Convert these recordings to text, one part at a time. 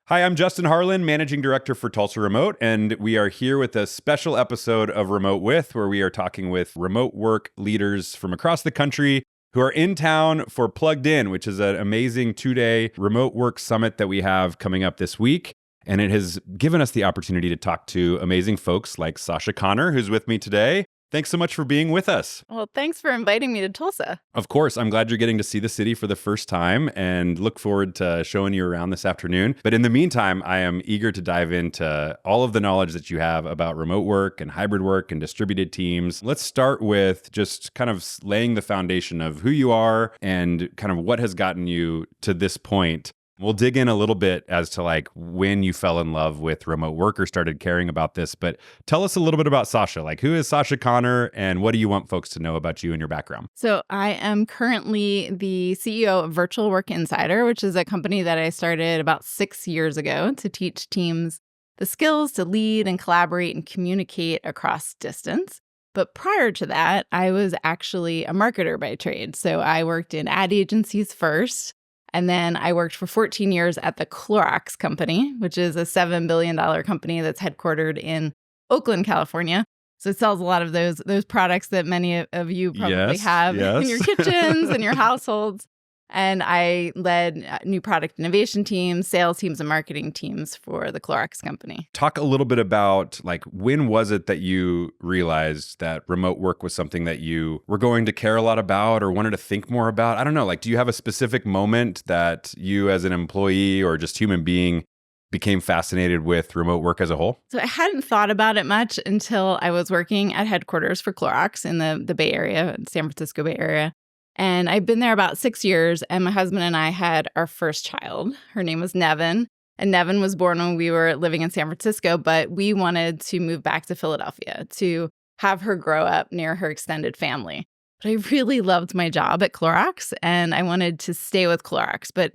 Hi, I'm Justin Harlan, Managing Director for Tulsa Remote, and we are here with a special episode of Remote With, where we are talking with remote work leaders from across the country who are in town for Plugged In, which is an amazing 2-day remote work summit that we have coming up this week. And it has given us the opportunity to talk to amazing folks like Sacha Connor, who's with me today. Thanks so much for being with us. Well, thanks for inviting me to Tulsa. Of course, I'm glad you're getting to see the city for the first time and look forward to showing you around this afternoon. But in the meantime, I am eager to dive into all of the knowledge that you have about remote work and hybrid work and distributed teams. Let's start with just kind of laying the foundation of who you are and kind of what has gotten you to this point. We'll dig in a little bit as to like when you fell in love with remote work or started caring about this, but tell us a little bit about Sacha. Like, who is Sacha Connor and what do you want folks to know about you and your background? So I am currently the CEO of Virtual Work Insider, which is a company that I started about 6 years ago to teach teams the skills to lead and collaborate and communicate across distance. But prior to that, I was actually a marketer by trade. So I worked in ad agencies first. And then I worked for 14 years at the Clorox Company, which is a $7 billion company that's headquartered in Oakland, California. So it sells a lot of those products that many of you probably have in your kitchens and your households. And I led new product innovation teams, sales teams, and marketing teams for the Clorox Company. Talk a little bit about like when was it that you realized that remote work was something that you were going to care a lot about or wanted to think more about? I don't know. Like, do you have a specific moment that you as an employee or just human being became fascinated with remote work as a whole? So I hadn't thought about it much until I was working at headquarters for Clorox in the Bay Area, San Francisco Bay Area. And I've been there about 6 years, and my husband and I had our first child. Her name was Nevin, and Nevin was born when we were living in San Francisco, but we wanted to move back to Philadelphia to have her grow up near her extended family. But I really loved my job at Clorox, and I wanted to stay with Clorox. But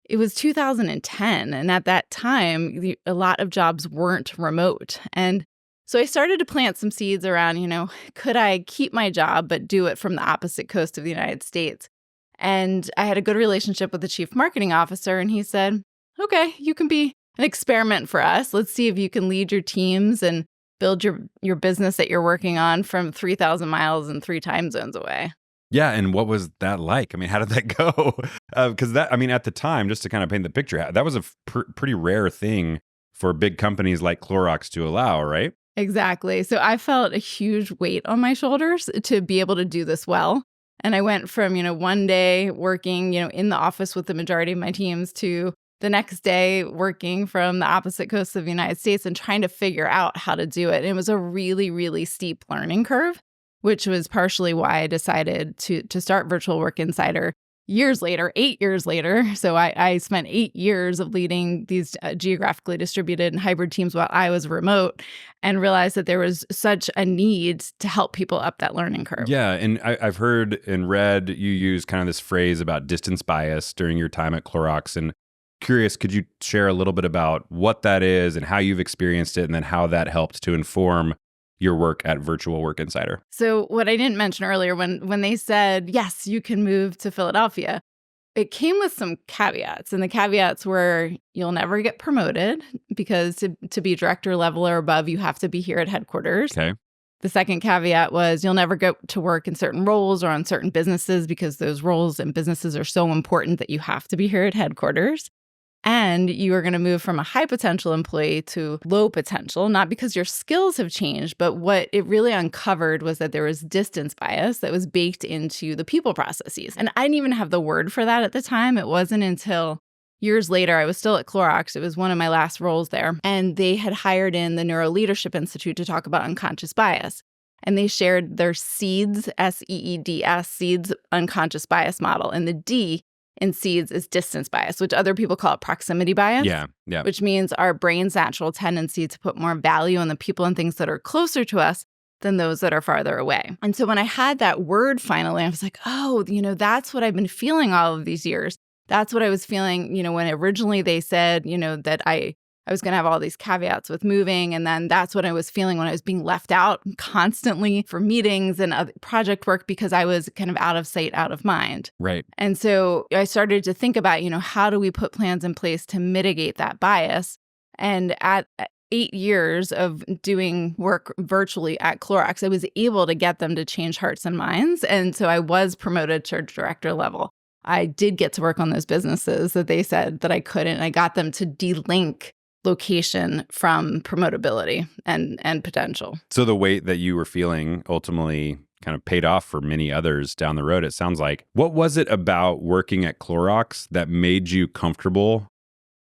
it was 2010, and at that time, a lot of jobs weren't remote. And so I started to plant some seeds around, could I keep my job but do it from the opposite coast of the United States? And I had a good relationship with the chief marketing officer, and he said, okay, you can be an experiment for us. Let's see if you can lead your teams and build your business that you're working on from 3,000 miles and 3 time zones away. Yeah. And what was that like? I mean, how did that go? Because at the time, just to kind of paint the picture, that was a pretty rare thing for big companies like Clorox to allow, right? Exactly. So I felt a huge weight on my shoulders to be able to do this well. And I went from, one day working, in the office with the majority of my teams to the next day working from the opposite coast of the United States and trying to figure out how to do it. And it was a really, really steep learning curve, which was partially why I decided to start Virtual Work Insider years later, 8 years later. So I spent 8 years of leading these geographically distributed and hybrid teams while I was remote and realized that there was such a need to help people up that learning curve. Yeah. And I've heard and read you use kind of this phrase about distance bias during your time at Clorox. And curious, could you share a little bit about what that is and how you've experienced it and then how that helped to inform your work at Virtual Work Insider? So what I didn't mention earlier, when they said, yes, you can move to Philadelphia, it came with some caveats. And the caveats were you'll never get promoted because to be director level or above, you have to be here at headquarters. Okay. The second caveat was you'll never go to work in certain roles or on certain businesses because those roles and businesses are so important that you have to be here at headquarters. And you are going to move from a high potential employee to low potential, not because your skills have changed, but what it really uncovered was that there was distance bias that was baked into the people processes. And I didn't even have the word for that at the time. It wasn't until years later, I was still at Clorox. It was one of my last roles there. And they had hired in the Neuro Leadership Institute to talk about unconscious bias. And they shared their SEEDS, SEEDS, SEEDS unconscious bias model. And the D in SEEDS is distance bias, which other people call it proximity bias. Yeah. Which means our brain's natural tendency to put more value on the people and things that are closer to us than those that are farther away. And so when I had that word finally, I was like, oh, that's what I've been feeling all of these years. That's what I was feeling, when originally they said, that I I was going to have all these caveats with moving. And then that's what I was feeling when I was being left out constantly for meetings and other project work because I was kind of out of sight, out of mind. Right. And so I started to think about, how do we put plans in place to mitigate that bias? And at 8 years of doing work virtually at Clorox, I was able to get them to change hearts and minds. And so I was promoted to director level. I did get to work on those businesses that they said that I couldn't. I got them to delink location from promotability and potential. So the weight that you were feeling ultimately kind of paid off for many others down the road, it sounds like. What was it about working at Clorox that made you comfortable,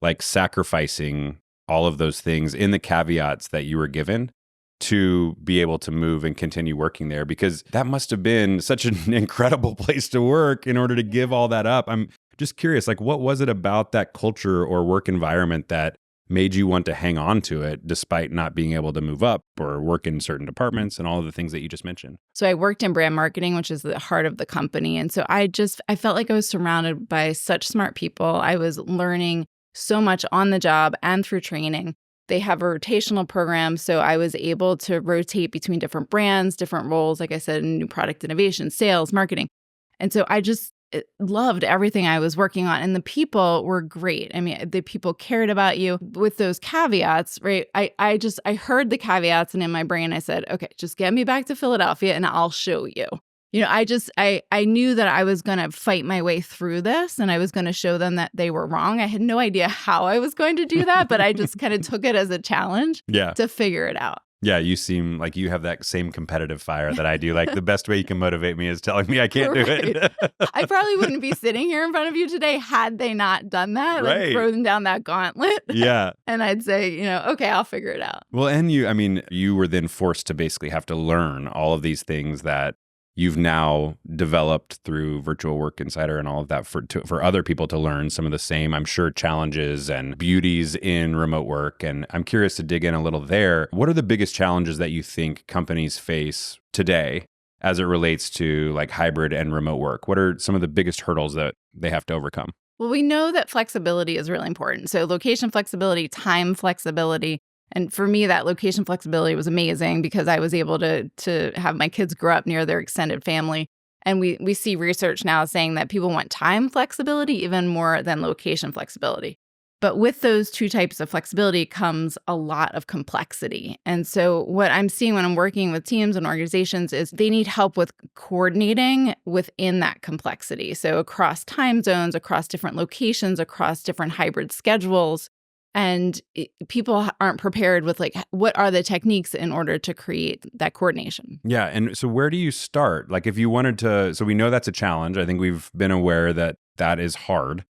like sacrificing all of those things in the caveats that you were given to be able to move and continue working there? Because that must have been such an incredible place to work in order to give all that up. I'm just curious, like, what was it about that culture or work environment that made you want to hang on to it despite not being able to move up or work in certain departments and all of the things that you just mentioned? So I worked in brand marketing, which is the heart of the company. And so I felt like I was surrounded by such smart people. I was learning so much on the job and through training. They have a rotational program, so I was able to rotate between different brands, different roles, like I said, in new product innovation, sales, marketing. And so I just loved everything I was working on. And the people were great. I mean, the people cared about you with those caveats, right? I heard the caveats, and in my brain, I said, okay, just get me back to Philadelphia and I'll show you. I knew that I was going to fight my way through this, and I was going to show them that they were wrong. I had no idea how I was going to do that, but I just kind of took it as a challenge to figure it out. Yeah, you seem like you have that same competitive fire that I do. Like, the best way you can motivate me is telling me I can't do it. I probably wouldn't be sitting here in front of you today had they not done that, like thrown down that gauntlet. Yeah. And I'd say, okay, I'll figure it out. Well, and you were then forced to basically have to learn all of these things that you've now developed through Virtual Work Insider and all of that for other people to learn some of the same, I'm sure, challenges and beauties in remote work. And I'm curious to dig in a little there. What are the biggest challenges that you think companies face today as it relates to like hybrid and remote work? What are some of the biggest hurdles that they have to overcome? Well, we know that flexibility is really important. So location flexibility, time flexibility. And for me, that location flexibility was amazing because I was able to have my kids grow up near their extended family. And we see research now saying that people want time flexibility even more than location flexibility. But with those two types of flexibility comes a lot of complexity. And so what I'm seeing when I'm working with teams and organizations is they need help with coordinating within that complexity. So across time zones, across different locations, across different hybrid schedules. And people aren't prepared with like, what are the techniques in order to create that coordination? Yeah. And so where do you start? Like if you wanted to, so we know that's a challenge. I think we've been aware that that is hard.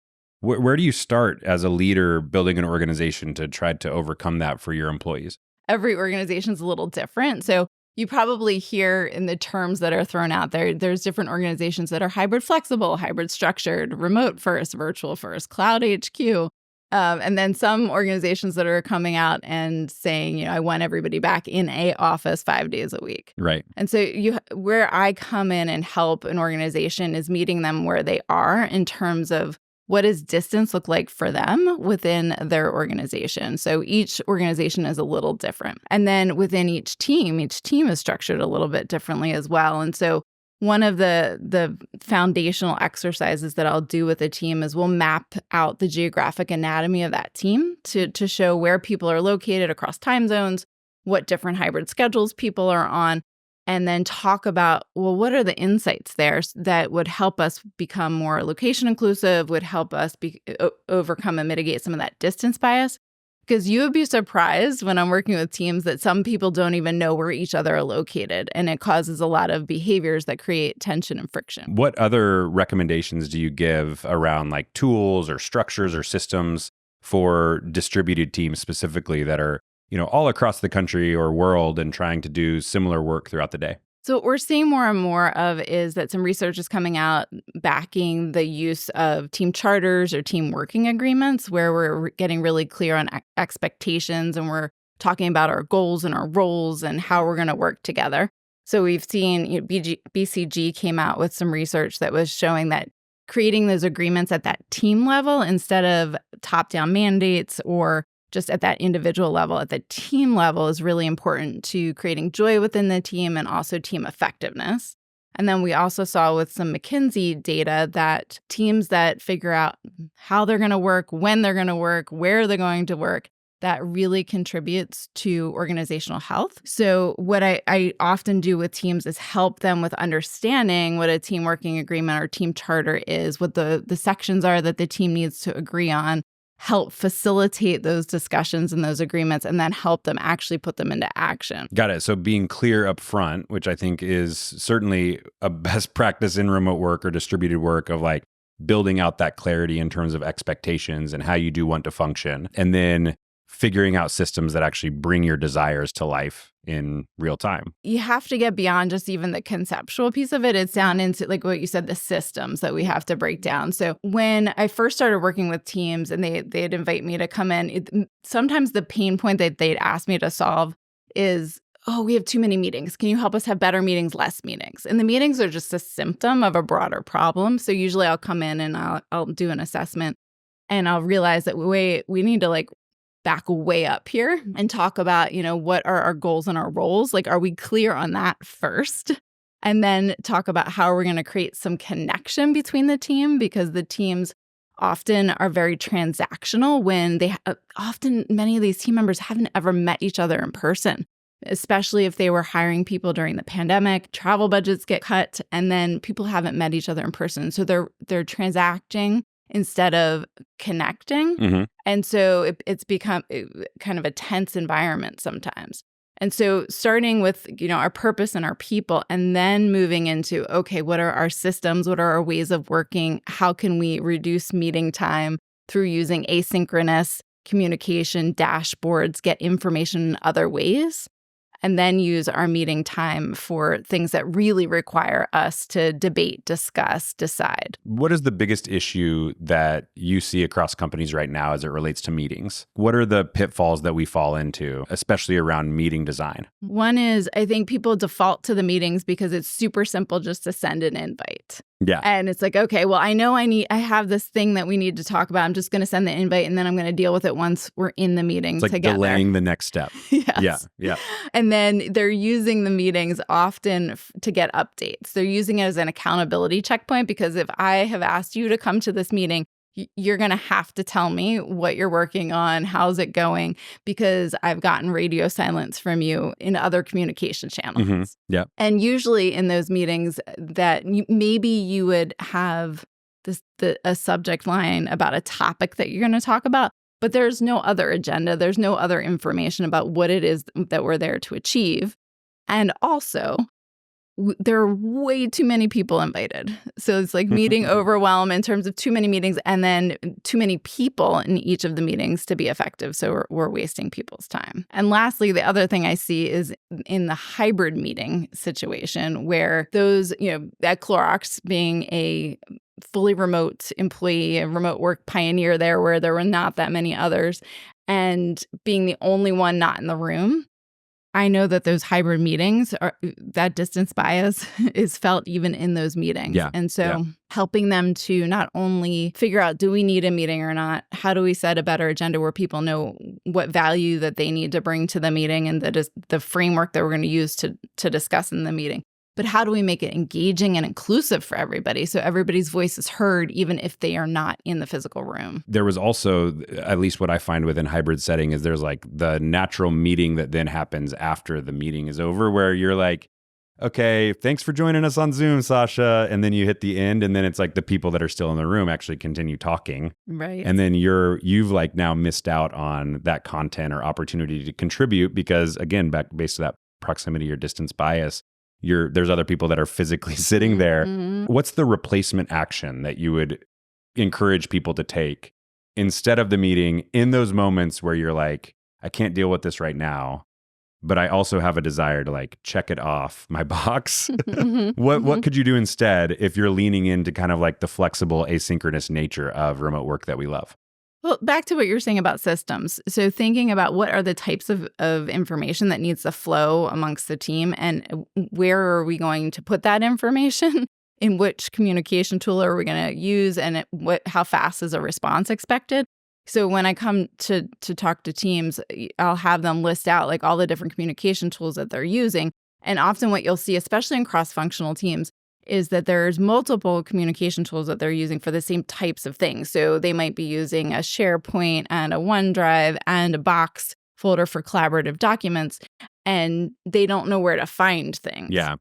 Where do you start as a leader building an organization to try to overcome that for your employees? Every organization is a little different. So you probably hear in the terms that are thrown out there, there's different organizations that are hybrid flexible, hybrid structured, remote first, virtual first, cloud HQ. And then some organizations that are coming out and saying, I want everybody back in a office 5 days a week. Right. And so where I come in and help an organization is meeting them where they are in terms of what does distance look like for them within their organization. So each organization is a little different. And then within each team is structured a little bit differently as well. And so one of the foundational exercises that I'll do with a team is we'll map out the geographic anatomy of that team to show where people are located across time zones, what different hybrid schedules people are on, and then talk about, well, what are the insights there that would help us become more location inclusive, would help us overcome and mitigate some of that distance bias. Because you would be surprised when I'm working with teams that some people don't even know where each other are located. And it causes a lot of behaviors that create tension and friction. What other recommendations do you give around like tools or structures or systems for distributed teams specifically that are, all across the country or world and trying to do similar work throughout the day? So what we're seeing more and more of is that some research is coming out backing the use of team charters or team working agreements where we're getting really clear on expectations and we're talking about our goals and our roles and how we're going to work together. So we've seen BCG came out with some research that was showing that creating those agreements at that team level instead of top-down mandates or just at that individual level, at the team level is really important to creating joy within the team and also team effectiveness. And then we also saw with some McKinsey data that teams that figure out how they're going to work, when they're going to work, where they're going to work, that really contributes to organizational health. So what I often do with teams is help them with understanding what a team working agreement or team charter is, what the sections are that the team needs to agree on, help facilitate those discussions and those agreements, and then help them actually put them into action. Got it. So being clear up front, which I think is certainly a best practice in remote work or distributed work, of like building out that clarity in terms of expectations and how you do want to function. And then figuring out systems that actually bring your desires to life in real time. You have to get beyond just even the conceptual piece of it. It's down into, like what you said, the systems that we have to break down. So when I first started working with teams and they'd invite me to come in, sometimes the pain point that they'd ask me to solve is, oh, we have too many meetings. Can you help us have better meetings, less meetings? And the meetings are just a symptom of a broader problem. So usually I'll come in and I'll do an assessment and I'll realize that we need to like back way up here and talk about, what are our goals and our roles? Like, are we clear on that first? And then talk about how we're going to create some connection between the team, because the teams often are very transactional when often many of these team members haven't ever met each other in person, especially if they were hiring people during the pandemic. Travel budgets get cut and then people haven't met each other in person. So they're transacting instead of connecting. Mm-hmm. And so it's become kind of a tense environment sometimes. And so starting with, our purpose and our people, and then moving into, okay, what are our systems? What are our ways of working? How can we reduce meeting time through using asynchronous communication, dashboards, get information in other ways? And then use our meeting time for things that really require us to debate, discuss, decide. What is the biggest issue that you see across companies right now as it relates to meetings? What are the pitfalls that we fall into, especially around meeting design? One is, I think people default to the meetings because it's super simple just to send an invite. Yeah. And it's like, okay, well, I know I have this thing that we need to talk about. I'm just going to send the invite and then I'm going to deal with it once we're in the meeting together. It's like delaying the next step. Yes. Yeah. And then they're using the meetings often to get updates. They're using it as an accountability checkpoint, because if I have asked you to come to this meeting, you're going to have to tell me what you're working on, how's it going, because I've gotten radio silence from you in other communication channels. Mm-hmm. Yeah. And usually in those meetings that maybe you would have a subject line about a topic that you're going to talk about, but there's no other agenda. There's no other information about what it is that we're there to achieve. And also, there are way too many people invited. So it's like meeting overwhelm in terms of too many meetings, and then too many people in each of the meetings to be effective. So we're wasting people's time. And lastly, the other thing I see is in the hybrid meeting situation where those, at Clorox being a fully remote employee, a remote work pioneer there where there were not that many others, and being the only one not in the room, I know that those hybrid meetings that distance bias is felt even in those meetings. Yeah. And so helping them to not only figure out, do we need a meeting or not? How do we set a better agenda where people know what value that they need to bring to the meeting and that is the framework that we're going to use to discuss in the meeting? But how do we make it engaging and inclusive for everybody so everybody's voice is heard even if they are not in the physical room? There was also, at least what I find within hybrid setting, is there's like the natural meeting that then happens after the meeting is over where you're like, okay, thanks for joining us on Zoom, Sacha. And then you hit the end, and then it's like the people that are still in the room actually continue talking. Right. And then you've like now missed out on that content or opportunity to contribute because, again, based on that proximity or distance bias, there's other people that are physically sitting there. Mm-hmm. What's the replacement action that you would encourage people to take instead of the meeting in those moments where you're like, I can't deal with this right now, but I also have a desire to like check it off my box? What could you do instead if you're leaning into kind of like the flexible asynchronous nature of remote work that we love? Well, back to what you're saying about systems. So thinking about what are the types of information that needs to flow amongst the team and where are we going to put that information? In which communication tool are we going to use and how fast is a response expected? So when I come to talk to teams, I'll have them list out like all the different communication tools that they're using. And often what you'll see, especially in cross-functional teams, is that there's multiple communication tools that they're using for the same types of things. So they might be using a SharePoint and a OneDrive and a Box folder for collaborative documents, and they don't know where to find things. Yeah.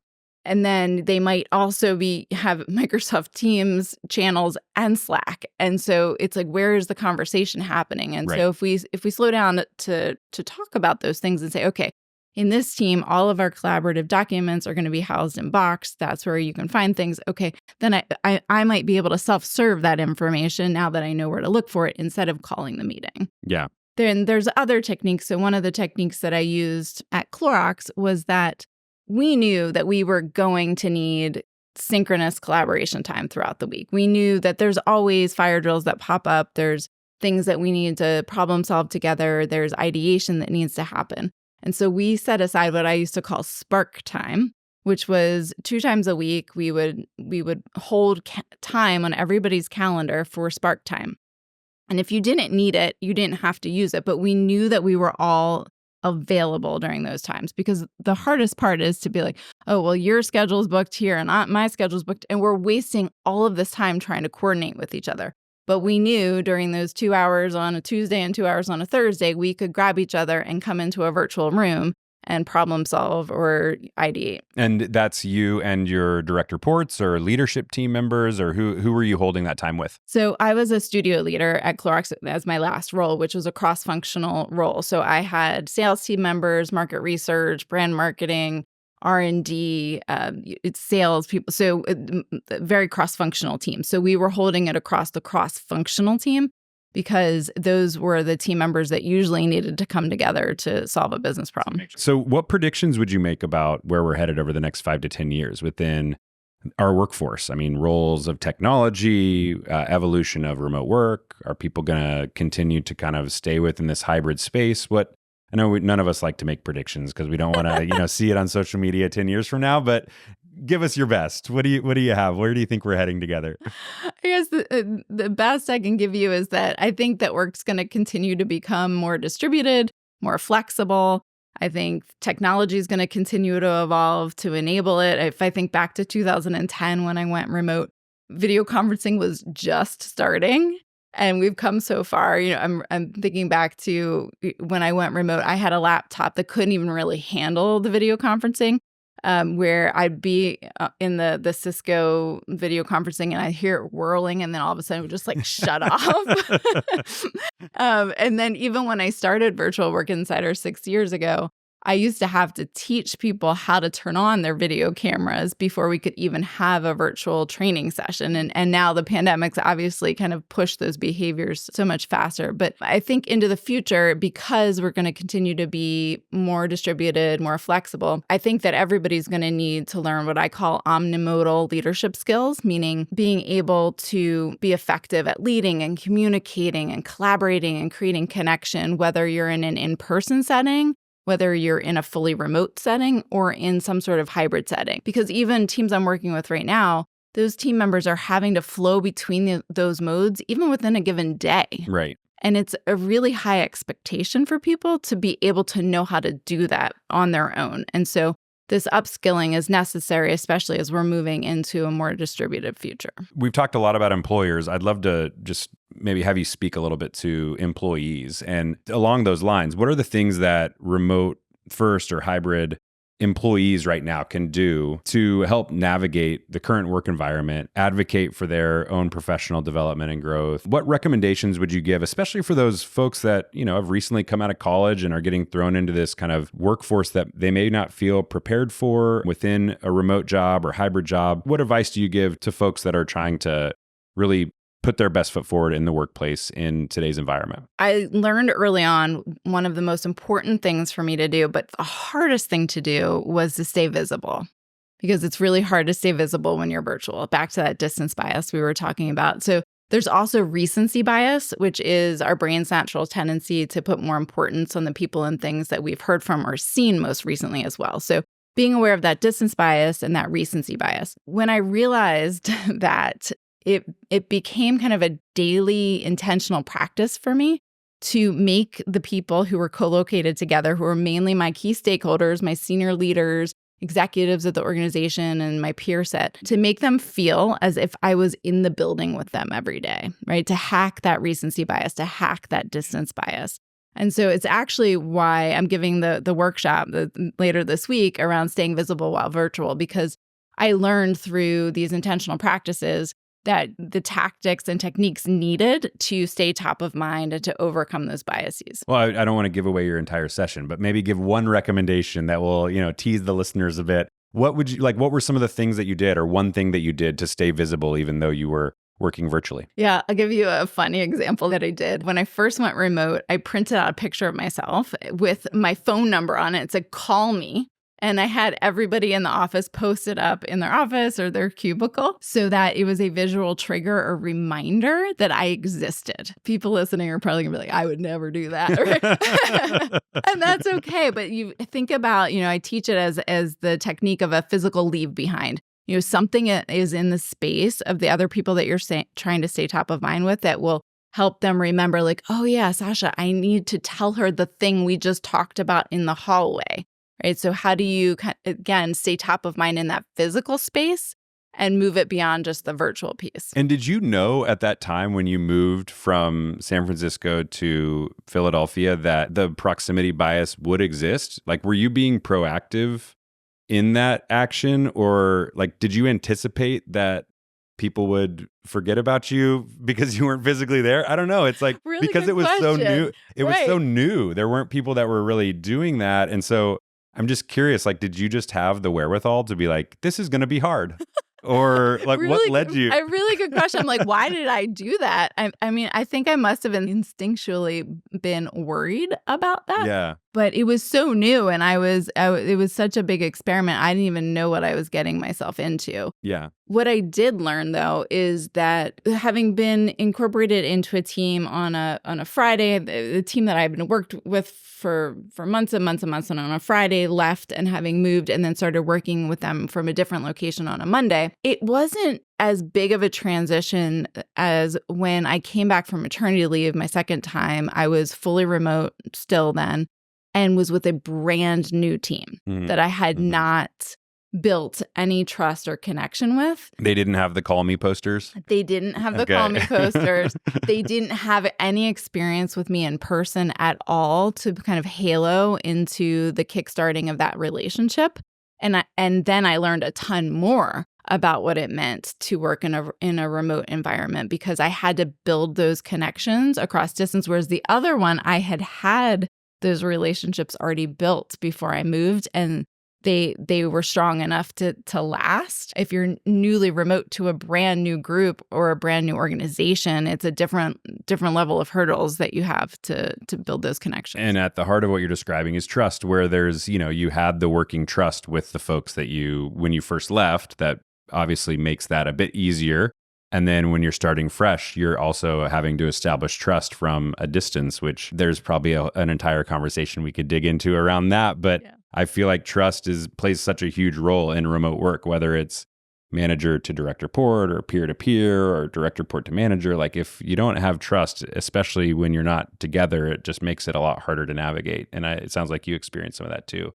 And then they might also have Microsoft Teams channels and Slack. And so it's like, where is the conversation happening? And Right. so if we slow down to talk about those things and say, okay, in this team, all of our collaborative documents are going to be housed in Box. That's where you can find things. Okay, then I might be able to self-serve that information now that I know where to look for it instead of calling the meeting. Yeah. Then there's other techniques. So one of the techniques that I used at Clorox was that we knew that we were going to need synchronous collaboration time throughout the week. We knew that there's always fire drills that pop up. There's things that we need to problem solve together. There's ideation that needs to happen. And so we set aside what I used to call spark time, which was 2 times a week. We would hold time on everybody's calendar for spark time. And if you didn't need it, you didn't have to use it. But we knew that we were all available during those times, because the hardest part is to be like, oh, well, your schedule's booked here and my schedule's booked. And we're wasting all of this time trying to coordinate with each other. But we knew during those 2 hours on a Tuesday and 2 hours on a Thursday, we could grab each other and come into a virtual room and problem solve or ideate. And that's you and your direct reports or leadership team members, or who were you holding that time with? So I was a studio leader at Clorox as my last role, which was a cross-functional role. So I had sales team members, market research, brand marketing, R&D, it's sales people. So very cross-functional team. So we were holding it across the cross-functional team because those were the team members that usually needed to come together to solve a business problem. So what predictions would you make about where we're headed over the next 5 to 10 years within our workforce? I mean, roles of technology, evolution of remote work. Are people going to continue to kind of stay within this hybrid space? I know none of us like to make predictions because we don't want to, see it on social media 10 years from now, but give us your best. What do you have? Where do you think we're heading together? I guess the best I can give you is that I think that work's going to continue to become more distributed, more flexible. I think technology is going to continue to evolve to enable it. If I think back to 2010 when I went remote, video conferencing was just starting. And we've come so far. I'm thinking back to when I went remote, I had a laptop that couldn't even really handle the video conferencing, where I'd be in the Cisco video conferencing and I'd hear it whirling, and then all of a sudden it would just like shut off. And then even when I started Virtual Work Insider 6 years ago, I used to have to teach people how to turn on their video cameras before we could even have a virtual training session. And now the pandemic's obviously kind of pushed those behaviors so much faster. But I think into the future, because we're going to continue to be more distributed, more flexible, I think that everybody's going to need to learn what I call omnimodal leadership skills, meaning being able to be effective at leading and communicating and collaborating and creating connection, whether you're in an in-person setting, whether you're in a fully remote setting or in some sort of hybrid setting. Because even teams I'm working with right now, those team members are having to flow between those modes even within a given day. Right. And it's a really high expectation for people to be able to know how to do that on their own. And so this upskilling is necessary, especially as we're moving into a more distributed future. We've talked a lot about employers. I'd love to just maybe have you speak a little bit to employees. And along those lines, what are the things that remote first or hybrid employees right now can do to help navigate the current work environment, advocate for their own professional development and growth? What recommendations would you give, especially for those folks that, have recently come out of college and are getting thrown into this kind of workforce that they may not feel prepared for within a remote job or hybrid job? What advice do you give to folks that are trying to really put their best foot forward in the workplace in today's environment? I learned early on one of the most important things for me to do, but the hardest thing to do was to stay visible, because it's really hard to stay visible when you're virtual. Back to that distance bias we were talking about. So there's also recency bias, which is our brain's natural tendency to put more importance on the people and things that we've heard from or seen most recently as well. So being aware of that distance bias and that recency bias. When I realized that it became kind of a daily intentional practice for me to make the people who were co-located together, who were mainly my key stakeholders, my senior leaders, executives of the organization, and my peer set, to make them feel as if I was in the building with them every day, right? To hack that recency bias, to hack that distance bias. And so it's actually why I'm giving the workshop later this week around staying visible while virtual, because I learned through these intentional practices that the tactics and techniques needed to stay top of mind and to overcome those biases. Well, I don't want to give away your entire session, but maybe give one recommendation that will, tease the listeners a bit. What were some of the things that you did, or one thing that you did to stay visible even though you were working virtually? Yeah, I'll give you a funny example that I did. When I first went remote, I printed out a picture of myself with my phone number on it. It said, "Call me." And I had everybody in the office post it up in their office or their cubicle so that it was a visual trigger or reminder that I existed. People listening are probably gonna be like, I would never do that. Right? And that's okay. But you think about, I teach it as the technique of a physical leave behind. Something is in the space of the other people that you're trying to stay top of mind with that will help them remember, like, oh yeah, Sacha, I need to tell her the thing we just talked about in the hallway. Right. So how do you, again, stay top of mind in that physical space and move it beyond just the virtual piece? And did you know at that time when you moved from San Francisco to Philadelphia that the proximity bias would exist? Like, were you being proactive in that action, or did you anticipate that people would forget about you because you weren't physically there? I don't know. It's really because it was so new. It was so new. There weren't people that were really doing that. And so I'm just curious, did you just have the wherewithal to be like, this is going to be hard? Or what led you? A really good question. I'm like, why did I do that? I mean, I think I must have instinctually been worried about that. Yeah. But it was so new, and it was such a big experiment. I didn't even know what I was getting myself into. Yeah. What I did learn, though, is that having been incorporated into a team on a Friday, the team that I've been worked with for months and months and months, and on a Friday left, and having moved and then started working with them from a different location on a Monday, it wasn't as big of a transition as when I came back from maternity leave my second time. I was fully remote still then, and was with a brand new team that I had not built any trust or connection with. They didn't have the call me posters? They didn't have the call me posters. They didn't have any experience with me in person at all to kind of halo into the kickstarting of that relationship. And then I learned a ton more about what it meant to work in a remote environment, because I had to build those connections across distance, whereas the other one, I had those relationships already built before I moved, and they were strong enough to last. If you're newly remote to a brand new group or a brand new organization, it's a different level of hurdles that you have to build those connections. And at the heart of what you're describing is trust, where there's, you had the working trust with the folks that when you first left, that obviously makes that a bit easier. And then when you're starting fresh, you're also having to establish trust from a distance, which there's probably an entire conversation we could dig into around that. But yeah. I feel like trust plays such a huge role in remote work, whether it's manager to direct report or peer to peer or direct report to manager. If you don't have trust, especially when you're not together, it just makes it a lot harder to navigate. And it sounds like you experienced some of that too.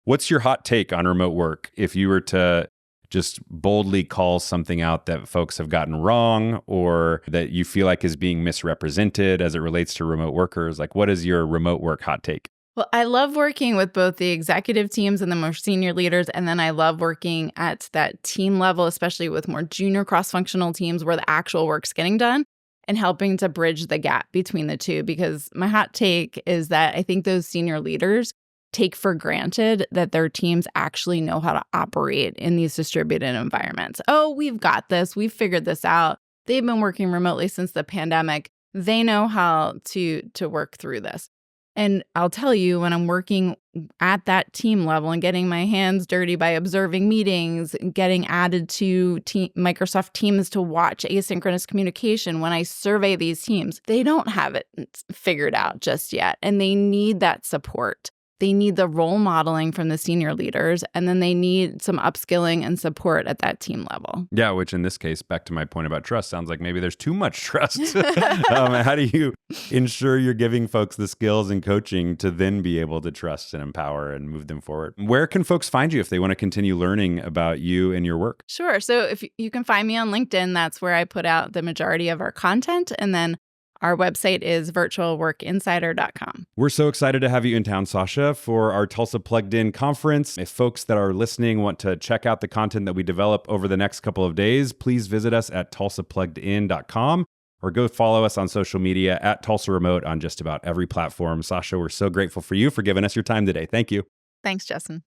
What's your hot take on remote work? If you were to just boldly call something out that folks have gotten wrong or that you feel like is being misrepresented as it relates to remote workers, what is your remote work hot take? Well, I love working with both the executive teams and the more senior leaders. And then I love working at that team level, especially with more junior cross-functional teams where the actual work's getting done, and helping to bridge the gap between the two. Because my hot take is that I think those senior leaders take for granted that their teams actually know how to operate in these distributed environments. Oh, we've got this. We've figured this out. They've been working remotely since the pandemic. They know how to work through this. And I'll tell you, when I'm working at that team level and getting my hands dirty by observing meetings, getting added to Microsoft Teams to watch asynchronous communication, when I survey these teams, they don't have it figured out just yet. And they need that support. they need the role modeling from the senior leaders, and then they need some upskilling and support at that team level. Yeah, which in this case, back to my point about trust, sounds like maybe there's too much trust. How do you ensure you're giving folks the skills and coaching to then be able to trust and empower and move them forward? Where can folks find you if they want to continue learning about you and your work? Sure. So if you can find me on LinkedIn, that's where I put out the majority of our content. And then our website is virtualworkinsider.com. We're so excited to have you in town, Sacha, for our Tulsa Plugged In conference. If folks that are listening want to check out the content that we develop over the next couple of days, please visit us at tulsapluggedin.com or go follow us on social media at Tulsa Remote on just about every platform. Sacha, we're so grateful for you for giving us your time today. Thank you. Thanks, Justin.